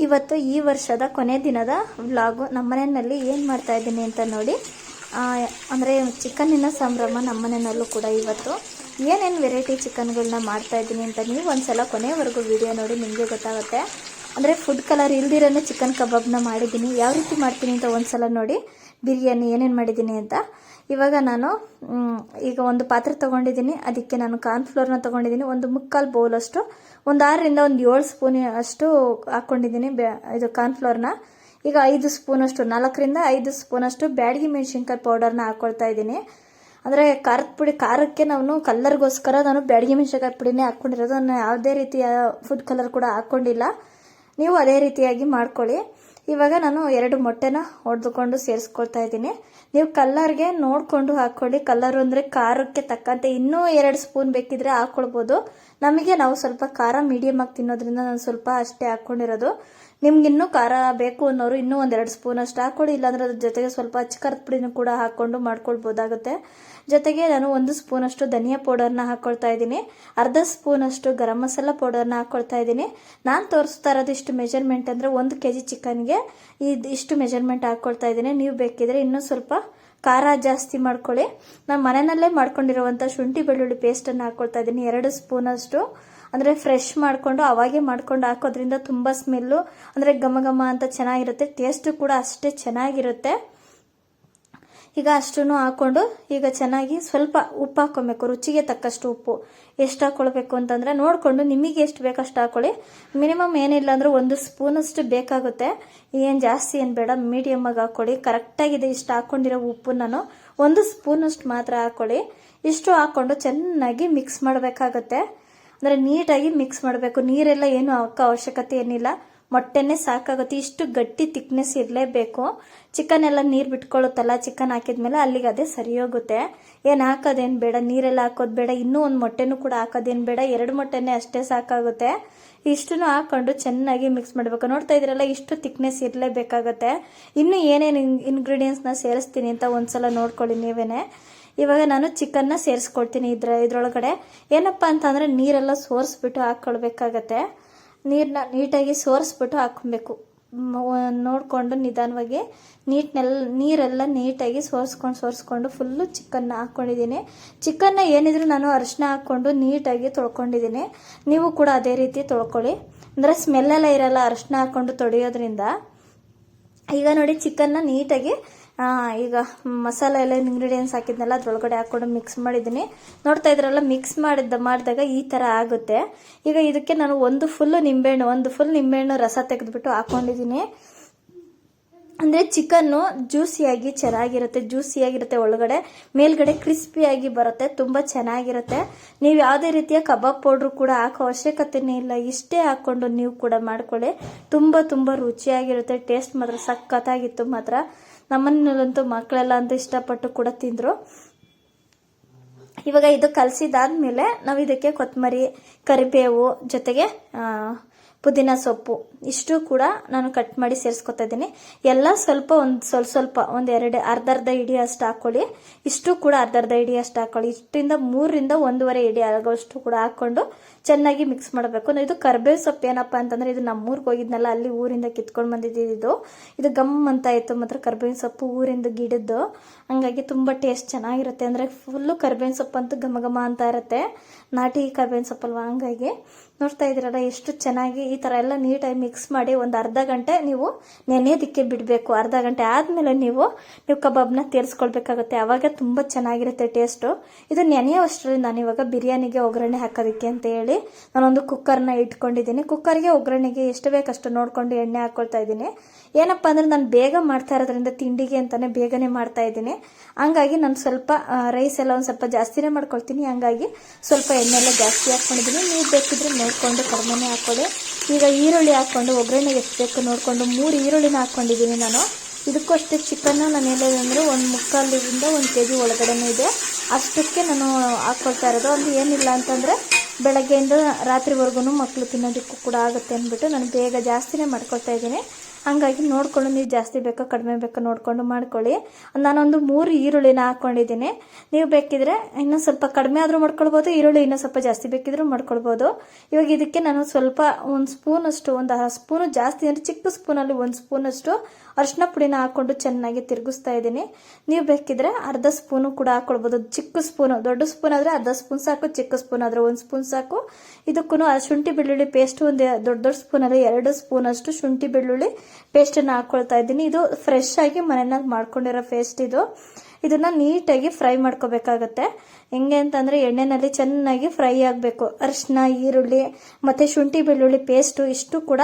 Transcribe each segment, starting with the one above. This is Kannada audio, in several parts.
ಇವತ್ತು ಈ ವರ್ಷದ ಕೊನೆ ದಿನದ ವ್ಲಾಗು. ನಮ್ಮ ಮನೆಯಲ್ಲಿ ಏನು ಮಾಡ್ತಾ ಇದ್ದೀನಿ ಅಂತ ನೋಡಿ. ಅಂದರೆ ಚಿಕನ್ನಿನ ಸಂಭ್ರಮ ನಮ್ಮ ಮನೆಯಲ್ಲೂ ಕೂಡ ಇವತ್ತು ಏನೇನು ವೆರೈಟಿ ಚಿಕನ್ಗಳನ್ನ ಮಾಡ್ತಾ ಇದ್ದೀನಿ ಅಂತ ನೀವು ಒಂದ್ಸಲ ಕೊನೆವರೆಗೂ ವಿಡಿಯೋ ನೋಡಿ ನಿಮಗೆ ಗೊತ್ತಾಗುತ್ತೆ. ಅಂದರೆ ಫುಡ್ ಕಲರ್ ಇಲ್ದಿರೇ ಚಿಕನ್ ಕಬಾಬ್ನ ಮಾಡಿದ್ದೀನಿ. ಯಾವ ರೀತಿ ಮಾಡ್ತೀನಿ ಅಂತ ಒಂದ್ಸಲ ನೋಡಿ. ಬಿರಿಯಾನಿ ಏನೇನು ಮಾಡಿದ್ದೀನಿ ಅಂತ. ಇವಾಗ ನಾನು ಈಗ ಒಂದು ಪಾತ್ರೆ ತೊಗೊಂಡಿದ್ದೀನಿ. ಅದಕ್ಕೆ ನಾನು ಕಾರ್ನ್ಫ್ಲೋರ್ನ ತೊಗೊಂಡಿದ್ದೀನಿ. ಒಂದು ಮುಕ್ಕಾಲು ಬೌಲಷ್ಟು, ಒಂದು 6ರಿಂದ 7 ಸ್ಪೂನ್ ಅಷ್ಟು ಹಾಕ್ಕೊಂಡಿದ್ದೀನಿ ಇದು ಕಾರ್ನ್ಫ್ಲೋರ್ನ. ಈಗ 5 ಸ್ಪೂನಷ್ಟು, 4ರಿಂದ 5 ಸ್ಪೂನಷ್ಟು ಬ್ಯಾಡಗಿ ಮೆಣಸಿನ್ಕಾಯಿ ಪೌಡರ್ನ ಹಾಕ್ಕೊಳ್ತಾ ಇದ್ದೀನಿ. ಅಂದರೆ ಖಾರದ ಪುಡಿ, ಖಾರಕ್ಕೆ ನಾನು ಕಲ್ಲರ್ಗೋಸ್ಕರ ನಾನು ಬ್ಯಾಡಗಿ ಮೆಣಸಿನ್ಕಾಯಿ ಪುಡಿನೇ ಹಾಕ್ಕೊಂಡಿರೋದು. ನಾನು ಯಾವುದೇ ರೀತಿಯ ಫುಡ್ ಕಲರ್ ಕೂಡ ಹಾಕ್ಕೊಂಡಿಲ್ಲ. ನೀವು ಅದೇ ರೀತಿಯಾಗಿ ಮಾಡ್ಕೊಳ್ಳಿ. ಇವಾಗ ನಾನು 2 ಮೊಟ್ಟೆನ ಹೊಡೆದುಕೊಂಡು ಸೇರಿಸ್ಕೊಳ್ತಾ ಇದ್ದೀನಿ. ನೀವು ಕಲ್ಲರ್ಗೆ ನೋಡಿಕೊಂಡು ಹಾಕ್ಕೊಳ್ಳಿ. ಕಲ್ಲರು ಅಂದರೆ ಖಾರಕ್ಕೆ ತಕ್ಕಂತೆ ಇನ್ನೂ 2 ಸ್ಪೂನ್ ಬೇಕಿದ್ರೆ ಹಾಕ್ಕೊಳ್ಬೋದು. ನಾವು ಸ್ವಲ್ಪ ಖಾರ ಮೀಡಿಯಮ್ ಆಗಿ ತಿನ್ನೋದ್ರಿಂದ ನಾನು ಸ್ವಲ್ಪ ಅಷ್ಟೇ ಹಾಕ್ಕೊಂಡಿರೋದು. ನಿಮ್ಗೆ ಇನ್ನೂ ಖಾರ ಬೇಕು ಅನ್ನೋರು ಇನ್ನೂ 1-2 ಸ್ಪೂನ್ ಅಷ್ಟು ಹಾಕ್ಕೊಳ್ಳಿ. ಇಲ್ಲಾಂದ್ರೆ ಅದ್ರ ಜೊತೆಗೆ ಸ್ವಲ್ಪ ಖಾರದ ಪುಡಿನೂ ಕೂಡ ಹಾಕ್ಕೊಂಡು ಮಾಡ್ಕೊಳ್ಬೋದಾಗುತ್ತೆ. ಜೊತೆಗೆ ನಾನು 1 ಸ್ಪೂನಷ್ಟು ಧನಿಯಾ ಪೌಡರ್ನ ಹಾಕ್ಕೊಳ್ತಾ ಇದ್ದೀನಿ. ಅರ್ಧ ಸ್ಪೂನಷ್ಟು ಗರಂ ಮಸಾಲ ಪೌಡರ್ನ ಹಾಕ್ಕೊಳ್ತಾ ಇದ್ದೀನಿ. ನಾನು ತೋರಿಸ್ತಾ ಇರೋದು ಇಷ್ಟು ಮೆಜರ್ಮೆಂಟ್ ಅಂದರೆ 1 kg ಚಿಕನ್ಗೆ ಇಷ್ಟು ಮೆಜರ್ಮೆಂಟ್ ಹಾಕ್ಕೊಳ್ತಾ ಇದ್ದೀನಿ. ನೀವು ಬೇಕಿದ್ರೆ ಇನ್ನೂ ಸ್ವಲ್ಪ ಖಾರ ಜಾಸ್ತಿ ಮಾಡ್ಕೊಳ್ಳಿ. ನಾನು ಮನೆಯಲ್ಲೇ ಮಾಡ್ಕೊಂಡಿರುವಂಥ ಶುಂಠಿ ಬೆಳ್ಳುಳ್ಳಿ ಪೇಸ್ಟನ್ನು ಹಾಕ್ಕೊಳ್ತಾ ಇದ್ದೀನಿ. 2 ಸ್ಪೂನಷ್ಟು, ಅಂದರೆ ಫ್ರೆಶ್ ಮಾಡಿಕೊಂಡು ಅವಾಗೇ ಮಾಡ್ಕೊಂಡು ಹಾಕೋದ್ರಿಂದ ತುಂಬ ಸ್ಮೆಲ್ಲು, ಅಂದರೆ ಘಮ ಘಮ ಅಂತ ಚೆನ್ನಾಗಿರುತ್ತೆ. ಟೇಸ್ಟು ಕೂಡ ಅಷ್ಟೇ ಚೆನ್ನಾಗಿರುತ್ತೆ. ಈಗ ಅಷ್ಟನ್ನು ಹಾಕ್ಕೊಂಡು ಈಗ ಚೆನ್ನಾಗಿ ಸ್ವಲ್ಪ ಉಪ್ಪು ಹಾಕ್ಕೊಬೇಕು. ರುಚಿಗೆ ತಕ್ಕಷ್ಟು ಉಪ್ಪು ಎಷ್ಟು ಹಾಕ್ಕೊಳ್ಬೇಕು ಅಂತಂದರೆ ನೋಡಿಕೊಂಡು ನಿಮಗೆ ಎಷ್ಟು ಬೇಕಷ್ಟು ಹಾಕ್ಕೊಳ್ಳಿ. ಮಿನಿಮಮ್ ಏನಿಲ್ಲ ಅಂದರೆ 1 ಸ್ಪೂನಷ್ಟು ಬೇಕಾಗುತ್ತೆ. ಏನು ಜಾಸ್ತಿ ಏನು ಬೇಡ, ಮೀಡಿಯಮ್ ಆಗಿ ಹಾಕ್ಕೊಳ್ಳಿ. ಕರೆಕ್ಟಾಗಿದೆ. ಇಷ್ಟು ಹಾಕ್ಕೊಂಡಿರೋ ಉಪ್ಪು ನಾನು 1 ಸ್ಪೂನಷ್ಟು ಮಾತ್ರ ಹಾಕ್ಕೊಳ್ಳಿ. ಇಷ್ಟು ಹಾಕ್ಕೊಂಡು ಚೆನ್ನಾಗಿ ಮಿಕ್ಸ್ ಮಾಡಬೇಕಾಗತ್ತೆ. ಅಂದರೆ ನೀಟಾಗಿ ಮಿಕ್ಸ್ ಮಾಡಬೇಕು. ನೀರೆಲ್ಲ ಏನು ಹಾಕೋ ಅವಶ್ಯಕತೆ ಏನಿಲ್ಲ. ಮೊಟ್ಟೆನೇ ಸಾಕಾಗುತ್ತೆ. ಇಷ್ಟು ಗಟ್ಟಿ ತಿಕ್ನೆಸ್ ಇರಲೇಬೇಕು. ಚಿಕನ್ ಎಲ್ಲ ನೀರು ಬಿಟ್ಕೊಳ್ಳುತ್ತಲ್ಲ ಚಿಕನ್ ಹಾಕಿದ್ಮೇಲೆ, ಅಲ್ಲಿಗೆ ಅದೇ ಸರಿ ಹೋಗುತ್ತೆ. ಏನು ಹಾಕೋದೇನು ಬೇಡ, ನೀರೆಲ್ಲ ಹಾಕೋದು ಬೇಡ. ಇನ್ನೂ 1 ಮೊಟ್ಟೆನೂ ಕೂಡ ಹಾಕೋದೇನು ಬೇಡ. 2 ಮೊಟ್ಟೆನೇ ಅಷ್ಟೇ ಸಾಕಾಗುತ್ತೆ. ಇಷ್ಟನ್ನು ಹಾಕೊಂಡು ಚೆನ್ನಾಗಿ ಮಿಕ್ಸ್ ಮಾಡಬೇಕು. ನೋಡ್ತಾ ಇದ್ರಲ್ಲ, ಇಷ್ಟು ತಿಕ್ನೆಸ್ ಇರಲೇಬೇಕಾಗತ್ತೆ. ಇನ್ನು ಏನೇನು ಇಂಗ್ರೀಡಿಯೆಂಟ್ಸ್ನ ಸೇರಿಸ್ತೀನಿ ಅಂತ ಒಂದ್ಸಲ ನೋಡ್ಕೊಳ್ಳಿ ನೀವೇನೆ. ಇವಾಗ ನಾನು ಚಿಕನ್ನ ಸೇರಿಸ್ಕೊಳ್ತೀನಿ ಇದ್ರೊಳಗಡೆ. ಏನಪ್ಪ ಅಂತಂದರೆ ನೀರೆಲ್ಲ ಸೋರಿಸ್ಬಿಟ್ಟು ಹಾಕ್ಕೊಳ್ಬೇಕಾಗತ್ತೆ. ನೀರನ್ನ ನೀಟಾಗಿ ಸೋರಿಸ್ಬಿಟ್ಟು ಹಾಕ್ಕೊಬೇಕು. ನೋಡಿಕೊಂಡು ನಿಧಾನವಾಗಿ ನೀರೆಲ್ಲ ನೀಟಾಗಿ ಸೋರಿಸ್ಕೊಂಡು ಫುಲ್ಲು ಚಿಕನ್ನ ಹಾಕ್ಕೊಂಡಿದ್ದೀನಿ. ಚಿಕನ್ನ ಏನಿದ್ರು ನಾನು ಅರಿಶಿನ ಹಾಕ್ಕೊಂಡು ನೀಟಾಗಿ ತೊಳ್ಕೊಂಡಿದ್ದೀನಿ. ನೀವು ಕೂಡ ಅದೇ ರೀತಿ ತೊಳ್ಕೊಳ್ಳಿ. ಅಂದರೆ ಸ್ಮೆಲ್ಲೆಲ್ಲ ಇರಲ್ಲ ಅರಿಶಿನ ಹಾಕ್ಕೊಂಡು ತೊಳೆಯೋದ್ರಿಂದ. ಈಗ ನೋಡಿ ಚಿಕನ್ನ ನೀಟಾಗಿ ಈಗ ಮಸಾಲೆ ಎಲ್ಲ ಇಂಗ್ರೀಡಿಯೆಂಟ್ಸ್ ಹಾಕಿದ್ನೆಲ್ಲ ಅದ್ರೊಳಗಡೆ ಹಾಕ್ಕೊಂಡು ಮಿಕ್ಸ್ ಮಾಡಿದ್ದೀನಿ. ನೋಡ್ತಾ ಇದ್ರಲ್ಲ, ಮಿಕ್ಸ್ ಮಾಡಿದಾಗ ಈ ಥರ ಆಗುತ್ತೆ. ಈಗ ಇದಕ್ಕೆ ನಾನು ಒಂದು ಫುಲ್ ನಿಂಬೆಹಣ್ಣು ರಸ ತೆಗೆದುಬಿಟ್ಟು ಹಾಕ್ಕೊಂಡಿದ್ದೀನಿ. ಅಂದರೆ ಚಿಕನ್ನು ಜ್ಯೂಸಿಯಾಗಿರುತ್ತೆ ಒಳಗಡೆ, ಮೇಲ್ಗಡೆ ಕ್ರಿಸ್ಪಿಯಾಗಿ ಬರುತ್ತೆ. ತುಂಬ ಚೆನ್ನಾಗಿರುತ್ತೆ. ನೀವು ಯಾವುದೇ ರೀತಿಯ ಕಬಾಬ್ ಪೌಡ್ರು ಕೂಡ ಹಾಕೋ ಅವಶ್ಯಕತೆನೇ ಇಲ್ಲ. ಇಷ್ಟೇ ಹಾಕ್ಕೊಂಡು ನೀವು ಕೂಡ ಮಾಡ್ಕೊಳ್ಳಿ. ತುಂಬ ರುಚಿಯಾಗಿರುತ್ತೆ. ಟೇಸ್ಟ್ ಮಾತ್ರ ಸಖತ್ತಾಗಿತ್ತು ಮಾತ್ರ. ನಮ್ಮನೇಲಂತೂ ಮಕ್ಕಳೆಲ್ಲ ಅಂತ ಇಷ್ಟಪಟ್ಟು ಕೂಡ ತಿಂದರು. ಇವಾಗ ಇದು ಕಲಸಿದಾದ್ಮೇಲೆ ನಾವು ಇದಕ್ಕೆ ಕೊತ್ತಂಬರಿ, ಕರಿಬೇವು, ಜೊತೆಗೆ ಪುದೀನ ಸೊಪ್ಪು ಇಷ್ಟು ಕೂಡ ನಾನು ಕಟ್ ಮಾಡಿ ಸೇರಿಸ್ಕೊತಾ ಇದ್ದೀನಿ. ಎಲ್ಲ ಸ್ವಲ್ಪ ಅರ್ಧ ಹಿಡಿ ಅಷ್ಟು ಹಾಕ್ಕೊಳ್ಳಿ. ಇಷ್ಟು ಕೂಡ ಅರ್ಧ ಹಿಡಿ ಅಷ್ಟು ಹಾಕ್ಕೊಳ್ಳಿ. ಇಷ್ಟರಿಂದ 3ರಿಂದ 1.5 ಹಿಡಿ ಆಗೋಷ್ಟು ಕೂಡ ಹಾಕ್ಕೊಂಡು ಚೆನ್ನಾಗಿ ಮಿಕ್ಸ್ ಮಾಡಬೇಕು. ಇದು ಕರ್ಬೇವು ಸೊಪ್ಪು ಏನಪ್ಪ ಅಂತಂದರೆ, ಇದು ನಮ್ಮೂರಿಗೆ ಹೋಗಿದ್ನಲ್ಲ, ಅಲ್ಲಿ ಊರಿಂದ ಕಿತ್ಕೊಂಡು ಬಂದಿದ್ದು. ಇದು ಗಮ್ ಅಂತ ಇತ್ತು ಮಾತ್ರ. ಕರ್ಬೇವಿನ ಸೊಪ್ಪು ಊರಿಂದ ಗಿಡದ್ದು, ಹಂಗಾಗಿ ತುಂಬ ಟೇಸ್ಟ್ ಚೆನ್ನಾಗಿರುತ್ತೆ. ಅಂದರೆ ಫುಲ್ಲು ಕರ್ಬೇವಿನ ಸೊಪ್ಪು ಅಂತೂ ಘಮ ಘಮ ಅಂತ ಇರುತ್ತೆ. ನಾಟಿ ಕರ್ಬೇವಿನ ಸೊಪ್ಪಲ್ವ, ಹಂಗಾಗಿ ನೋಡ್ತಾ ಇದ್ದೀರಲ್ಲ ಎಷ್ಟು ಚೆನ್ನಾಗಿ ಈ ಥರ ಎಲ್ಲ ನೀಟಾಗಿ ಮಿಕ್ಸ್ ಮಾಡಿ ಒಂದು ಅರ್ಧ ಗಂಟೆ ನೀವು ನೆನೆಯೋದಕ್ಕೆ ಬಿಡಬೇಕು. ಅರ್ಧ ಗಂಟೆ ಆದಮೇಲೆ ನೀವು ಕಬಾಬ್ನ ತೇರಿಸ್ಕೊಳ್ಬೇಕಾಗುತ್ತೆ. ಆವಾಗ ತುಂಬ ಚೆನ್ನಾಗಿರುತ್ತೆ ಟೇಸ್ಟು. ಇದು ನೆನೆಯೋಷ್ಟರಲ್ಲಿ ನಾನು ಇವಾಗ ಬಿರಿಯಾನಿಗೆ ಒಗ್ಗರಣೆ ಹಾಕೋದಕ್ಕೆ ಅಂತ ಹೇಳಿ ನಾನೊಂದು ಕುಕ್ಕರ್ನ ಇಟ್ಕೊಂಡಿದ್ದೀನಿ. ಕುಕ್ಕರ್ಗೆ ಒಗ್ಗರಣೆಗೆ ಎಷ್ಟು ಬೇಕಷ್ಟು ನೋಡಿಕೊಂಡು ಎಣ್ಣೆ ಹಾಕ್ಕೊಳ್ತಾ ಇದ್ದೀನಿ. ಏನಪ್ಪ ಅಂದರೆ ನಾನು ಬೇಗ ಮಾಡ್ತಾ ಇರೋದ್ರಿಂದ, ತಿಂಡಿಗೆ ಅಂತಲೇ ಬೇಗನೆ ಮಾಡ್ತಾ ಇದ್ದೀನಿ. ಹಂಗಾಗಿ ನಾನು ಸ್ವಲ್ಪ ರೈಸ್ ಎಲ್ಲ ಒಂದು ಸ್ವಲ್ಪ ಜಾಸ್ತಿನೇ ಮಾಡ್ಕೊಳ್ತೀನಿ. ಹಂಗಾಗಿ ಸ್ವಲ್ಪ ಎಣ್ಣೆ ಎಲ್ಲ ಜಾಸ್ತಿ ಹಾಕ್ಕೊಂಡಿದ್ದೀನಿ. ನೀವು ಬೇಕಿದ್ರೆ ನೋಡಿಕೊಂಡು ಕಡಿಮೆನೇ ಹಾಕ್ಕೊಳ್ಳಿ. ಈಗ ಈರುಳ್ಳಿ ಹಾಕ್ಕೊಂಡು ಒಗ್ಗರಣೆಗೆ ಎಷ್ಟು ಬೇಕು ನೋಡಿಕೊಂಡು 3 ಈರುಳ್ಳಿನ ಹಾಕ್ಕೊಂಡಿದ್ದೀನಿ ನಾನು. ಇದಕ್ಕೂ ಅಷ್ಟೇ ಚಿಕನ್ನು ನಾನು ಎಲ್ಲದಂದರೆ 1/4ರಿಂದ 1 kg ಒಳಗಡೆನೇ ಇದೆ. ಅಷ್ಟಕ್ಕೆ ನಾನು ಹಾಕ್ಕೊಳ್ತಾ ಇರೋದು. ಒಂದು ಏನಿಲ್ಲ ಅಂತಂದರೆ ಬೆಳಗ್ಗೆಯಿಂದ ರಾತ್ರಿವರೆಗೂ ಮಕ್ಕಳು ತಿನ್ನೋದಕ್ಕೂ ಕೂಡ ಆಗುತ್ತೆ ಅಂದ್ಬಿಟ್ಟು ನಾನು ಬೇಗ ಜಾಸ್ತಿನೇ ಮಾಡ್ಕೊಳ್ತಾ ಇದ್ದೀನಿ. ಹಂಗಾಗಿ ನೋಡಿಕೊಂಡು ನೀವು ಜಾಸ್ತಿ ಬೇಕೋ ಕಡಿಮೆ ಬೇಕೋ ನೋಡಿಕೊಂಡು ಮಾಡ್ಕೊಳ್ಳಿ. ನಾನೊಂದು 3 ಈರುಳ್ಳಿನ ಹಾಕ್ಕೊಂಡಿದ್ದೀನಿ. ನೀವು ಬೇಕಿದ್ರೆ ಇನ್ನೂ ಸ್ವಲ್ಪ ಕಡಿಮೆ ಆದರೂ ಮಾಡ್ಕೊಳ್ಬೋದು, ಈರುಳ್ಳಿ ಇನ್ನೂ ಸ್ವಲ್ಪ ಜಾಸ್ತಿ ಬೇಕಿದ್ರೂ ಮಾಡ್ಕೊಳ್ಬೋದು. ಇವಾಗ ಇದಕ್ಕೆ ನಾನು ಸ್ವಲ್ಪ ಒಂದು ಸ್ಪೂನಷ್ಟು, ಒಂದು ಸ್ಪೂನು ಜಾಸ್ತಿ ಅಂದರೆ ಚಿಕ್ಕ ಸ್ಪೂನಲ್ಲಿ 1 ಸ್ಪೂನಷ್ಟು ಅರಿಶಿನ ಪುಡಿನ ಹಾಕ್ಕೊಂಡು ಚೆನ್ನಾಗಿ ತಿರುಗಿಸ್ತಾ ಇದ್ದೀನಿ. ನೀವು ಬೇಕಿದ್ರೆ ಅರ್ಧ ಸ್ಪೂನು ಕೂಡ ಹಾಕ್ಕೊಳ್ಬೋದು. ಚಿಕ್ಕ ಸ್ಪೂನು, ದೊಡ್ಡ ಸ್ಪೂನ್ ಆದರೆ ಅರ್ಧ ಸ್ಪೂನ್ ಸಾಕು, ಚಿಕ್ಕ ಸ್ಪೂನ್ ಆದರೆ 1 ಸ್ಪೂನ್ ಸಾಕು. ಇದಕ್ಕೂ ಶುಂಠಿ ಬೆಳ್ಳುಳ್ಳಿ ಪೇಸ್ಟ್ ಒಂದು ದೊಡ್ಡ ಸ್ಪೂನಲ್ಲಿ 2 ಸ್ಪೂನಷ್ಟು ಶುಂಠಿ ಬೆಳ್ಳುಳ್ಳಿ ಪೇಸ್ಟನ್ನು ಹಾಕ್ಕೊಳ್ತಾ ಇದ್ದೀನಿ. ಇದು ಫ್ರೆಶ್ ಆಗಿ ಮನೆಯಲ್ಲಿ ಮಾಡ್ಕೊಂಡಿರೋ ಪೇಸ್ಟ್ ಇದು. ಇದನ್ನ ನೀಟಾಗಿ ಫ್ರೈ ಮಾಡ್ಕೋಬೇಕಾಗತ್ತೆ. ಹೆಂಗೆ ಅಂತಂದರೆ ಎಣ್ಣೆನಲ್ಲಿ ಚೆನ್ನಾಗಿ ಫ್ರೈ ಆಗಬೇಕು. ಅರಿಶಿನ, ಈರುಳ್ಳಿ ಮತ್ತು ಶುಂಠಿ ಬೆಳ್ಳುಳ್ಳಿ ಪೇಸ್ಟು ಇಷ್ಟು ಕೂಡ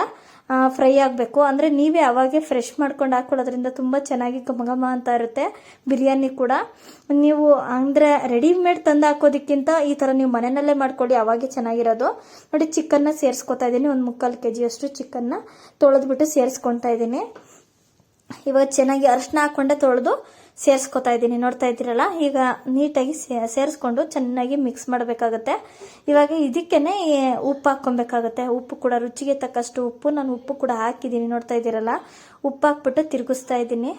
ಫ್ರೈ ಆಗಬೇಕು. ಅಂದರೆ ನೀವೇ ಅವಾಗೆ ಫ್ರೆಶ್ ಮಾಡ್ಕೊಂಡು ಹಾಕ್ಕೊಳ್ಳೋದ್ರಿಂದ ತುಂಬ ಚೆನ್ನಾಗಿ ಘಮ ಅಂತ ಇರುತ್ತೆ ಬಿರಿಯಾನಿ ಕೂಡ. ನೀವು ಅಂದರೆ ರೆಡಿಮೇಡ್ ತಂದು ಹಾಕೋದಕ್ಕಿಂತ ಈ ಥರ ನೀವು ಮನೆಯಲ್ಲೇ ಮಾಡ್ಕೊಳ್ಳಿ, ಅವಾಗೆ ಚೆನ್ನಾಗಿರೋದು. ನೋಡಿ ಚಿಕನ್ನ ಸೇರಿಸ್ಕೊತಾ ಇದ್ದೀನಿ. ಒಂದು 3/4 kg ಚಿಕನ್ನ ತೊಳೆದ್ಬಿಟ್ಟು ಸೇರಿಸ್ಕೊತಾ ಇದ್ದೀನಿ. ಇವಾಗ ಚೆನ್ನಾಗಿ ಅರಿಶಿನ ಹಾಕ್ಕೊಂಡೆ ತೊಳೆದು ಸೇರಿಸ್ಕೊತಾ ಇದ್ದೀನಿ. ನೋಡ್ತಾ ಇದ್ದೀರಲ್ಲ, ಈಗ ನೀಟಾಗಿ ಸೇರಿಸ್ಕೊಂಡು ಚೆನ್ನಾಗಿ ಮಿಕ್ಸ್ ಮಾಡಬೇಕಾಗತ್ತೆ. ಇವಾಗ ಇದಕ್ಕೇನೆ ಉಪ್ಪು ಹಾಕ್ಕೊಬೇಕಾಗತ್ತೆ. ಉಪ್ಪು ಕೂಡ ರುಚಿಗೆ ತಕ್ಕಷ್ಟು ಉಪ್ಪು, ನಾನು ಉಪ್ಪು ಕೂಡ ಹಾಕಿದ್ದೀನಿ. ನೋಡ್ತಾ ಇದ್ದೀರಲ್ಲ, ಉಪ್ಪು ಹಾಕ್ಬಿಟ್ಟು ತಿರುಗಿಸ್ತಾ ಇದ್ದೀನಿ.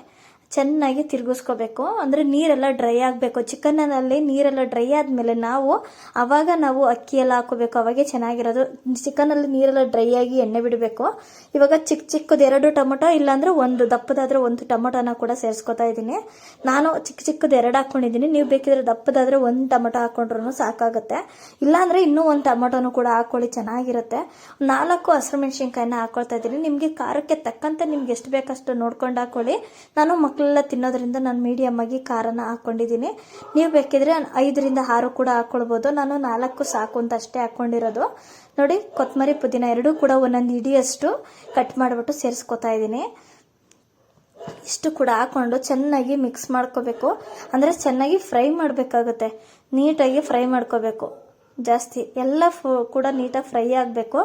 ಚೆನ್ನಾಗಿ ತಿರುಗಿಸ್ಕೋಬೇಕು. ಅಂದರೆ ನೀರೆಲ್ಲ ಡ್ರೈ ಆಗಬೇಕು. ಚಿಕನ್ನಲ್ಲಿ ನೀರೆಲ್ಲ ಡ್ರೈ ಆದಮೇಲೆ ಆವಾಗ ನಾವು ಅಕ್ಕಿ ಎಲ್ಲ ಹಾಕೋಬೇಕು, ಅವಾಗೆ ಚೆನ್ನಾಗಿರೋದು. ಚಿಕನಲ್ಲಿ ನೀರೆಲ್ಲ ಡ್ರೈ ಆಗಿ ಎಣ್ಣೆ ಬಿಡಬೇಕು. ಇವಾಗ ಚಿಕ್ಕದು 2 ಟೊಮೊಟೊ, ಇಲ್ಲಾಂದ್ರೆ ಒಂದು ದಪ್ಪದಾದ್ರೆ 1 ಟೊಮೊಟೊನ ಕೂಡ ಸೇರಿಸ್ಕೊತಾ ಇದ್ದೀನಿ. ನಾನು ಚಿಕ್ಕದು 2 ಹಾಕ್ಕೊಂಡಿದ್ದೀನಿ. ನೀವು ಬೇಕಿದ್ರೆ ದಪ್ಪದಾದ್ರೆ 1 ಟೊಮೊಟೊ ಹಾಕೊಂಡ್ರು ಸಾಕಾಗುತ್ತೆ. ಇಲ್ಲಾಂದ್ರೆ ಇನ್ನೂ 1 ಟೊಮೊಟೊನು ಕೂಡ ಹಾಕೊಳ್ಳಿ, ಚೆನ್ನಾಗಿರುತ್ತೆ. 4 ಹಸಿರು ಮೆಣಸಿನ್ಕಾಯಿನ ಹಾಕೊಳ್ತಾ ಇದ್ದೀನಿ. ನಿಮಗೆ ಖಾರಕ್ಕೆ ತಕ್ಕಂತೆ ನಿಮ್ಗೆ ಎಷ್ಟು ಬೇಕಷ್ಟು ನೋಡ್ಕೊಂಡು ಹಾಕೊಳ್ಳಿ. ನಾನು ಮಕ್ಕಳೆಲ್ಲ ತಿನ್ನೋದ್ರಿಂದ ನಾನು ಮೀಡಿಯಮ್ ಆಗಿ ಖಾರನ ಹಾಕೊಂಡಿದ್ದೀನಿ. ನೀವು ಬೇಕಿದ್ರೆ 5ರಿಂದ 6 ಕೂಡ ಹಾಕೊಳ್ಬೋದು. ನಾನು 4 ಸಾಕು ಅಂತ ಅಷ್ಟೇ ಹಾಕೊಂಡಿರೋದು. ನೋಡಿ, ಕೊತ್ತಂಬರಿ ಪುದೀನ 2 ಕೂಡ ಒಂದೊಂದು ಇಡಿಯಷ್ಟು ಕಟ್ ಮಾಡಿಬಿಟ್ಟು ಸೇರಿಸ್ಕೊತಾ ಇದ್ದೀನಿ. ಇಷ್ಟು ಕೂಡ ಹಾಕೊಂಡು ಚೆನ್ನಾಗಿ ಮಿಕ್ಸ್ ಮಾಡ್ಕೋಬೇಕು. ಅಂದರೆ ಚೆನ್ನಾಗಿ ಫ್ರೈ ಮಾಡಬೇಕಾಗುತ್ತೆ, ನೀಟಾಗಿ ಫ್ರೈ ಮಾಡ್ಕೋಬೇಕು. ಜಾಸ್ತಿ ಎಲ್ಲ ಕೂಡ ನೀಟಾಗಿ ಫ್ರೈ ಆಗಬೇಕು.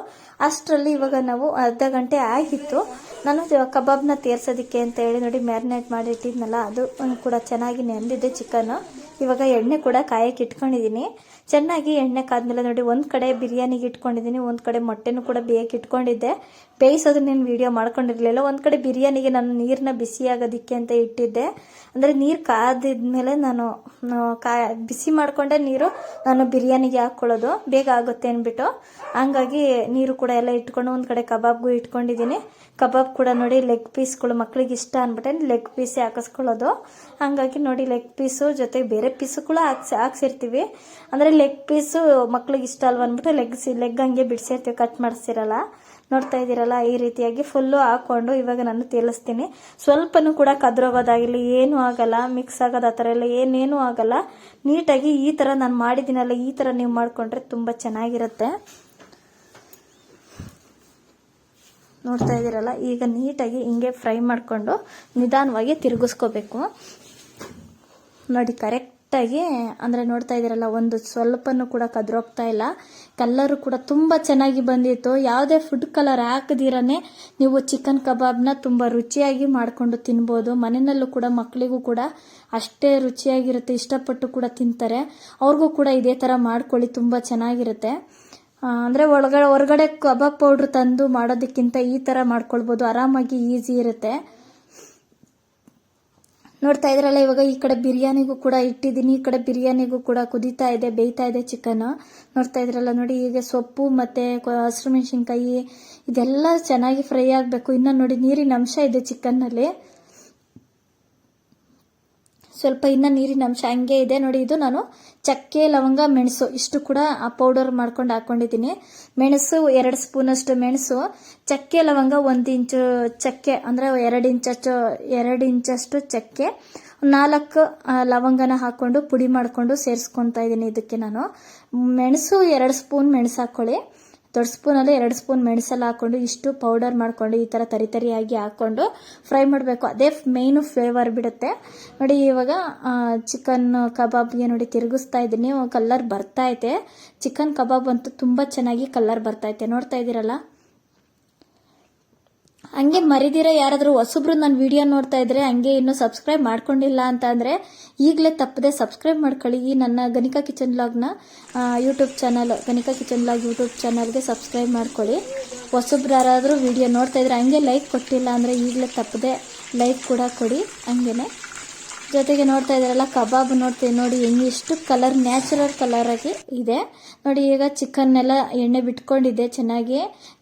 ಅಷ್ಟರಲ್ಲಿ ಇವಾಗ ನಾವು ಅರ್ಧ ಗಂಟೆ ಆಗಿತ್ತು. ನಾನು ಕಬಾಬ್ನ ತೇರ್ಸೋದಕ್ಕೆ ಅಂತ ಹೇಳಿ ನೋಡಿ ಮ್ಯಾರಿನೇಟ್ ಮಾಡಿ ಇಟ್ಟಿದ್ನಲ್ಲ, ಅದು ಕೂಡ ಚೆನ್ನಾಗಿ ನೆಂದಿದೆ ಚಿಕನ್ನು. ಇವಾಗ ಎಣ್ಣೆ ಕೂಡ ಕಾಯಕ್ಕೆ ಇಟ್ಕೊಂಡಿದ್ದೀನಿ. ಚೆನ್ನಾಗಿ ಎಣ್ಣೆ ಕಾದ್ಮೇಲೆ ನೋಡಿ, ಒಂದು ಕಡೆ ಬಿರಿಯಾನಿಗೆ ಇಟ್ಕೊಂಡಿದ್ದೀನಿ, ಒಂದು ಕಡೆ ಮೊಟ್ಟೆನೂ ಕೂಡ ಬೇಯಕ್ಕೆ ಇಟ್ಕೊಂಡಿದ್ದೆ. ಬೇಯಿಸೋದನ್ನೇನು ವಿಡಿಯೋ ಮಾಡ್ಕೊಂಡಿರಲಿಲ್ಲ. ಒಂದು ಕಡೆ ಬಿರಿಯಾನಿಗೆ ನಾನು ನೀರನ್ನ ಬಿಸಿ ಆಗೋದಕ್ಕೆ ಅಂತ ಇಟ್ಟಿದ್ದೆ. ಅಂದರೆ ನೀರು ಕಾದಿದ್ಮೇಲೆ ನಾನು ಬಿಸಿ ಮಾಡಿಕೊಂಡೆ ನೀರು ನಾನು ಬಿರಿಯಾನಿಗೆ ಹಾಕ್ಕೊಳ್ಳೋದು, ಬೇಗ ಆಗುತ್ತೆ ಅಂದ್ಬಿಟ್ಟು. ಹಂಗಾಗಿ ನೀರು ಕೂಡ ಎಲ್ಲ ಇಟ್ಕೊಂಡು ಒಂದು ಕಡೆ ಕಬಾಬ್ಗೂ ಇಟ್ಕೊಂಡಿದ್ದೀನಿ. ಕಬಾಬ್ ಕೂಡ ನೋಡಿ ಲೆಗ್ ಪೀಸ್ಗಳು ಮಕ್ಕಳಿಗೆ ಇಷ್ಟ ಅಂದ್ಬಿಟ್ಟು ಲೆಗ್ ಪೀಸೇ ಹಾಕಿಸ್ಕೊಳ್ಳೋದು. ಹಾಗಾಗಿ ನೋಡಿ ಲೆಗ್ ಪೀಸು ಜೊತೆಗೆ ಬೇರೆ ಪೀಸು ಕೂಡ ಹಾಕ್ಸಿರ್ತೀವಿ. ಅಂದರೆ ಲೆಗ್ ಪೀಸು ಮಕ್ಳಿಗೆ ಇಷ್ಟ ಅಲ್ವ ಅಂದ್ಬಿಟ್ಟು ಲೆಗ್ ಹಂಗೆ ಬಿಡಿಸಿರ್ತೀವಿ, ಕಟ್ ಮಾಡಿಸಿರಲ್ಲ. ನೋಡ್ತಾ ಇದ್ದೀರಲ್ಲ, ಈ ರೀತಿಯಾಗಿ ಫುಲ್ಲು ಹಾಕ್ಕೊಂಡು ಇವಾಗ ನಾನು ತೇಲಿಸ್ತೀನಿ. ಸ್ವಲ್ಪನೂ ಕೂಡ ಕದ್ರೋಗೋದಾಗಿರಲಿ ಏನೂ ಆಗಲ್ಲ, ಮಿಕ್ಸ್ ಆಗೋದು ಆ ಥರ ಎಲ್ಲ ಏನೇನೂ ಆಗಲ್ಲ. ನೀಟಾಗಿ ಈ ಥರ ನಾನು ಮಾಡಿದ್ದೀನಲ್ಲ, ಈ ಥರ ನೀವು ಮಾಡಿಕೊಂಡ್ರೆ ತುಂಬ ಚೆನ್ನಾಗಿರುತ್ತೆ. ನೋಡ್ತಾ ಇದ್ದೀರಲ್ಲ, ಈಗ ನೀಟಾಗಿ ಹಿಂಗೆ ಫ್ರೈ ಮಾಡಿಕೊಂಡು ನಿಧಾನವಾಗಿ ತಿರುಗಿಸ್ಕೋಬೇಕು. ನೋಡಿ ಕರೆಕ್ಟಾಗಿ, ಅಂದರೆ ನೋಡ್ತಾ ಇದ್ದೀರಲ್ಲ, ಒಂದು ಸ್ವಲ್ಪನೂ ಕೂಡ ಕದ್ರೋಗ್ತಾ ಇಲ್ಲ. ಕಲರು ಕೂಡ ತುಂಬ ಚೆನ್ನಾಗಿ ಬಂದಿತ್ತು. ಯಾವುದೇ ಫುಡ್ ಕಲರ್ ಹಾಕದಿರನೇ ನೀವು ಚಿಕನ್ ಕಬಾಬ್ನ ತುಂಬ ರುಚಿಯಾಗಿ ಮಾಡಿಕೊಂಡು ತಿನ್ಬೋದು. ಮನೆಯಲ್ಲೂ ಕೂಡ ಮಕ್ಕಳಿಗೂ ಕೂಡ ಅಷ್ಟೇ ರುಚಿಯಾಗಿರುತ್ತೆ, ಇಷ್ಟಪಟ್ಟು ಕೂಡ ತಿಂತಾರೆ. ಅವ್ರಿಗೂ ಕೂಡ ಇದೇ ಥರ ಮಾಡ್ಕೊಳ್ಳಿ, ತುಂಬ ಚೆನ್ನಾಗಿರುತ್ತೆ. ಅಂದರೆ ಹೊರಗಡೆ ಕಬಾಬ್ ಪೌಡ್ರ್ ತಂದು ಮಾಡೋದಕ್ಕಿಂತ ಈ ಥರ ಮಾಡ್ಕೊಳ್ಬೋದು, ಆರಾಮಾಗಿ ಈಸಿ ಇರುತ್ತೆ. ನೋಡ್ತಾ ಇದ್ರಲ್ಲ, ಇವಾಗ ಈ ಕಡೆ ಬಿರಿಯಾನಿಗೂ ಕೂಡ ಇಟ್ಟಿದ್ದೀನಿ, ಈ ಕಡೆ ಬಿರಿಯಾನಿಗೂ ಕೂಡ ಕುದೀತಾ ಇದೆ, ಬೇಯ್ತಾ ಇದೆ ಚಿಕನ್. ನೋಡ್ತಾ ಇದ್ರಲ್ಲ ನೋಡಿ, ಈಗ ಸೊಪ್ಪು ಮತ್ತು ಹಸಿರು ಮೆಣಸಿನ್ಕಾಯಿ ಇದೆಲ್ಲ ಚೆನ್ನಾಗಿ ಫ್ರೈ ಆಗಬೇಕು. ಇನ್ನು ನೋಡಿ ನೀರಿನ ಅಂಶ ಇದೆ ಚಿಕನ್ನಲ್ಲಿ, ಸ್ವಲ್ಪ ಇನ್ನು ನೀರಿನ ಅಂಶ ಹಂಗೆ ಇದೆ. ನೋಡಿ, ಇದು ನಾನು ಚಕ್ಕೆ, ಲವಂಗ, ಮೆಣಸು ಇಷ್ಟು ಕೂಡ ಪೌಡರ್ ಮಾಡ್ಕೊಂಡು ಹಾಕ್ಕೊಂಡಿದ್ದೀನಿ. ಮೆಣಸು 2 ಸ್ಪೂನಷ್ಟು ಮೆಣಸು, ಚಕ್ಕೆ ಲವಂಗ 1 ಇಂಚು ಚಕ್ಕೆ, ಅಂದರೆ 2 ಇಂಚಷ್ಟು ಚಕ್ಕೆ, 4 ಲವಂಗನ ಹಾಕ್ಕೊಂಡು ಪುಡಿ ಮಾಡಿಕೊಂಡು ಸೇರಿಸ್ಕೊತಾ ಇದ್ದೀನಿ. ಇದಕ್ಕೆ ನಾನು ಮೆಣಸು 2 ಸ್ಪೂನ್ ಮೆಣಸು ಹಾಕ್ಕೊಳ್ಳಿ. ದೊಡ್ಡ ಸ್ಪೂನಲ್ಲಿ 2 ಸ್ಪೂನ್ ಮೆಣಸೆಲ್ಲ ಹಾಕ್ಕೊಂಡು ಇಷ್ಟು ಪೌಡರ್ ಮಾಡಿಕೊಂಡು ಈ ಥರ ತರಿಯಾಗಿ ಹಾಕ್ಕೊಂಡು ಫ್ರೈ ಮಾಡಬೇಕು. ಅದೇ ಮೇಯ್ನು ಫ್ಲೇವರ್ ಬಿಡುತ್ತೆ. ನೋಡಿ, ಇವಾಗ ಚಿಕನ್ ಕಬಾಬ್ಗೆ ನೋಡಿ ತಿರುಗಿಸ್ತಾ ಇದ್ದೀನಿ. ಕಲರ್ ಬರ್ತಾ ಐತೆ. ಚಿಕನ್ ಕಬಾಬ್ ಅಂತೂ ತುಂಬ ಚೆನ್ನಾಗಿ ಕಲರ್ ಬರ್ತಾ ಐತೆ. ನೋಡ್ತಾ ಇದ್ದೀರಲ್ಲ, ಹಂಗೆ ಮರಿದಿರ ಯಾರಾದರೂ ಹೊಸಬ್ರು ನನ್ನ ವಿಡಿಯೋ ನೋಡ್ತಾ ಇದ್ರೆ ಹಂಗೆ ಇನ್ನೂ ಸಬ್ಸ್ಕ್ರೈಬ್ ಮಾಡ್ಕೊಂಡಿಲ್ಲ ಅಂತ ಅಂದರೆ ಈಗಲೇ ತಪ್ಪದೆ ಸಬ್ಸ್ಕ್ರೈಬ್ ಮಾಡ್ಕೊಳ್ಳಿ. ಈ ನನ್ನ ಗಣಿಕಾ ಕಿಚನ್ ವ್ಲಾಗ್ನ YouTube channel Ganika kitchen vlog YouTube ಚಾನಲ್ಗೆ ಸಬ್ಸ್ಕ್ರೈಬ್ ಮಾಡ್ಕೊಳ್ಳಿ. ಹೊಸಬ್ರು ಯಾರಾದರೂ ವಿಡಿಯೋ ನೋಡ್ತಾ ಇದ್ರೆ ಹಂಗೆ ಲೈಕ್ ಕೊಟ್ಟಿಲ್ಲ ಅಂದರೆ ಈಗಲೇ ತಪ್ಪದೆ ಲೈಕ್ ಕೂಡ ಕೊಡಿ. ಹಂಗೇನೆ ಜೊತೆಗೆ ನೋಡ್ತಾ ಇದ್ದಾರಲ್ಲ ಕಬಾಬ್ ನೋಡ್ತೀವಿ ನೋಡಿ ಹೆಂಗೆ ಎಷ್ಟು ಕಲರ್ ನ್ಯಾಚುರಲ್ ಕಲರ್ ಆಗಿ ಇದೆ ನೋಡಿ. ಈಗ ಚಿಕನ್ ಎಲ್ಲ ಎಣ್ಣೆ ಬಿಟ್ಕೊಂಡಿದ್ದೆ, ಚೆನ್ನಾಗಿ